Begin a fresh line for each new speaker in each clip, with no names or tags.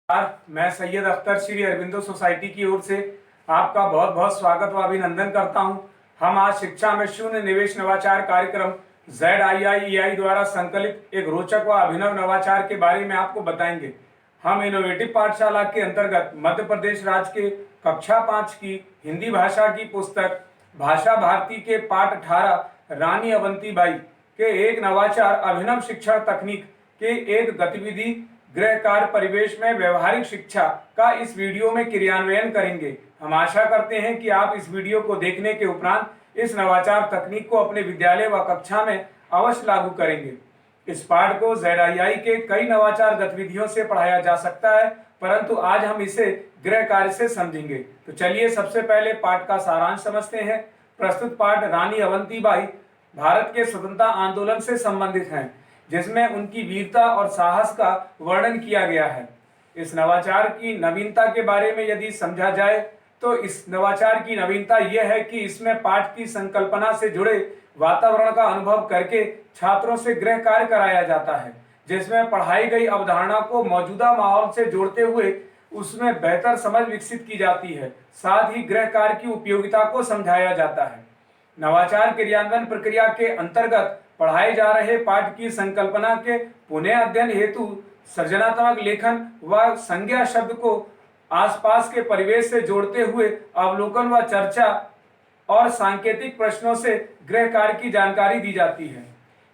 मैं सैयद अख्तर श्री अरविंदो सोसाइटी की ओर से आपका बहुत बहुत स्वागत व अभिनंदन करता हूं। हम आज शिक्षा में शून्य निवेश नवाचार कार्यक्रम ZIIEI द्वारा संकलित एक रोचक व अभिनव नवाचार के बारे में आपको बताएंगे। हम इनोवेटिव पाठशाला के अंतर्गत मध्य प्रदेश राज्य के कक्षा 5 की हिंदी भाषा की पुस्तक भाषा भारती के पाठ 18 रानी अवंतीबाई के एक नवाचार अभिनव शिक्षण तकनीक के एक गतिविधि गृह कार्य परिवेश में व्यवहारिक शिक्षा का इस वीडियो में क्रियान्वयन करेंगे। हम आशा करते हैं कि आप इस वीडियो को देखने के उपरांत इस नवाचार तकनीक को अपने विद्यालय व कक्षा में अवश्य लागू करेंगे। इस पाठ को ZII के कई नवाचार गतिविधियों से पढ़ाया जा सकता है, परंतु आज हम इसे गृह कार्य से समझेंगे। तो चलिए सबसे पहले पाठ का सारांश समझते हैं। प्रस्तुत पाठ रानी अवंतीबाई भारत के स्वतंत्रता आंदोलन से संबंधित हैं, जिसमें उनकी वीरता और साहस का वर्णन किया गया है। इस नवाचार की नवीनता के बारे में यदि समझा जाए तो इस नवाचार की नवीनता यह है कि इसमें पाठ की संकल्पना से जुड़े वातावरण का अनुभव करके छात्रों से गृह कार्य कराया जाता है, जिसमें पढ़ाई गई अवधारणा को मौजूदा माहौल से जोड़ते हुए उसमें बेहतर समझ विकसित की जाती है। साथ ही गृह कार्य की उपयोगिता को समझाया जाता है। नवाचार क्रियान्वयन प्रक्रिया के अंतर्गत पढ़ाए जा रहे पाठ की संकल्पना के पुनः अध्ययन हेतु सृजनात्मक लेखन व संज्ञा शब्द को आसपास के परिवेश से जोड़ते हुए अवलोकन व चर्चा और सांकेतिक प्रश्नों से गृह कार्य की जानकारी दी जाती है।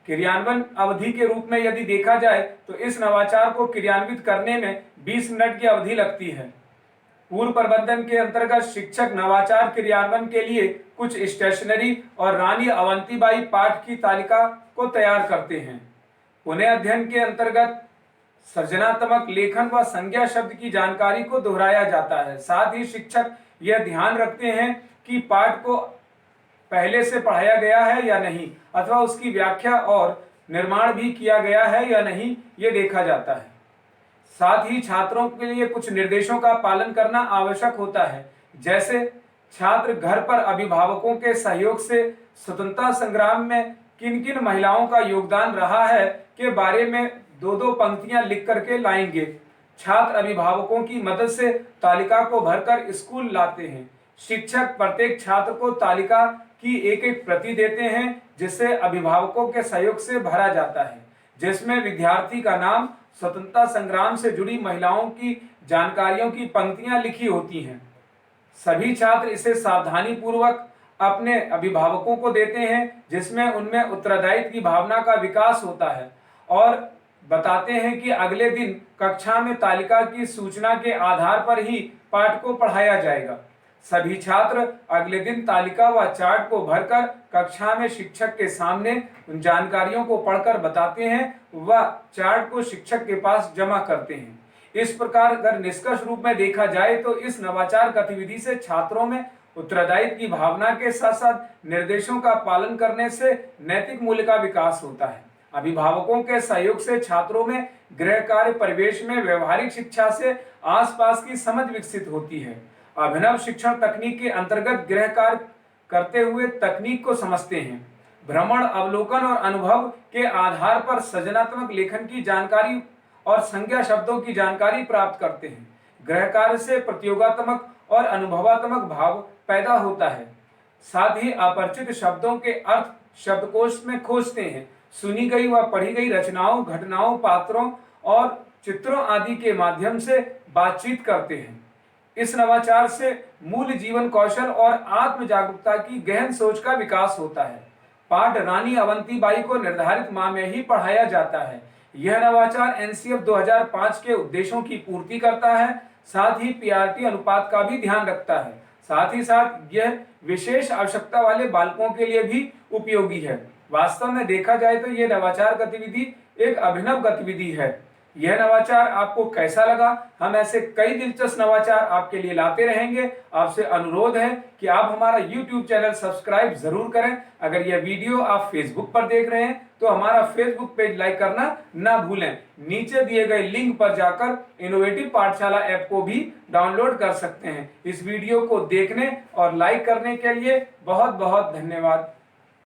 क्रियान्वयन अवधि के रूप में यदि देखा जाए तो इस नवाचार को क्रियान्वित करने में 20 मिनट की अवधि लगती है। पूर्व प्रबंधन के अंतर्गत शिक्षक नवाचार क्रियान्वयन के लिए कुछ स्टेशनरी और रानी अवंतीबाई पाठ की तालिका को तैयार करते हैं। पुनः अध्ययन के अंतर्गत सृजनात्मक लेखन व संज्ञा शब्द की जानकारी को दोहराया जाता है। साथ ही शिक्षक यह ध्यान रखते हैं कि पाठ को पहले से पढ़ाया गया है या नहीं, अथवा उसकी व्याख्या और निर्माण भी किया गया है या नहीं, ये देखा जाता है। साथ ही छात्रों के लिए कुछ निर्देशों का पालन करना आवश्यक होता है, जैसे छात्र घर पर अभिभावकों के सहयोग से स्वतंत्रता संग्राम में किन किन महिलाओं का योगदान रहा है के बारे में 2-2 पंक्तियां लिख करके लाएंगे। छात्र अभिभावकों की मदद से तालिका को भरकर स्कूल लाते हैं। शिक्षक प्रत्येक छात्र को तालिका की एक प्रति देते हैं, जिसे अभिभावकों के सहयोग से भरा जाता है, जिसमें विद्यार्थी का नाम, स्वतंत्रता संग्राम से जुड़ी महिलाओं की जानकारियों की पंक्तियां लिखी होती हैं। सभी छात्र इसे सावधानी पूर्वक अपने अभिभावकों को देते हैं, जिसमें उनमें उत्तरदायित्व की भावना का विकास होता है और बताते हैं कि अगले दिन कक्षा में तालिका की सूचना के आधार पर ही पाठ को पढ़ाया जाएगा। सभी छात्र अगले दिन तालिका व चार्ट को भरकर कक्षा में शिक्षक के सामने उन जानकारियों को पढ़कर बताते हैं व चार्ट को शिक्षक के पास जमा करते हैं। इस प्रकार अगर निष्कर्ष रूप में देखा जाए तो इस नवाचार गतिविधि से छात्रों में उत्तरदायित्व की भावना के साथ साथ निर्देशों का पालन करने से नैतिक मूल्य का विकास होता है। अभिभावकों के सहयोग से छात्रों में गृह कार्य परिवेश में व्यवहारिक शिक्षा से आसपास की समझ विकसित होती है। अभिनव शिक्षण तकनीक के अंतर्गत गृह कार्य करते हुए तकनीक को समझते हैं। भ्रमण, अवलोकन और अनुभव के आधार पर सृजनात्मक लेखन की जानकारी और संज्ञा शब्दों की जानकारी प्राप्त करते हैं। गृह कार्य से प्रतियोगात्मक और अनुभवात्मक भाव पैदा होता है। साथ ही अपरिचित शब्दों के अर्थ शब्दकोश में खोजते हैं। सुनी गई व पढ़ी गई रचनाओं, घटनाओं, पात्रों और चित्रों आदि के माध्यम से बातचीत करते हैं। इस नवाचार से मूल जीवन कौशल और आत्म जागरूकता की गहन सोच का विकास होता है। पाठ रानी अवंतीबाई को निर्धारित माह में ही पढ़ाया जाता है। यह नवाचार NCF 2005 के उद्देश्यों की पूर्ति करता है, साथ ही PRT अनुपात का भी ध्यान रखता है। साथ ही साथ यह विशेष आवश्यकता वाले बालकों के लिए भी उपयोगी है। वास्तव में देखा जाए तो यह नवाचार गतिविधि एक अभिनव गतिविधि है। यह नवाचार आपको कैसा लगा? हम ऐसे कई दिलचस्प नवाचार आपके लिए लाते रहेंगे। आपसे अनुरोध है कि आप हमारा YouTube चैनल सब्सक्राइब जरूर करें। अगर यह वीडियो आप Facebook पर देख रहे हैं तो हमारा Facebook पेज लाइक करना ना भूलें। नीचे दिए गए लिंक पर जाकर इनोवेटिव पाठशाला ऐप को भी डाउनलोड कर सकते हैं। इस वीडियो को देखने और लाइक करने के लिए बहुत बहुत धन्यवाद।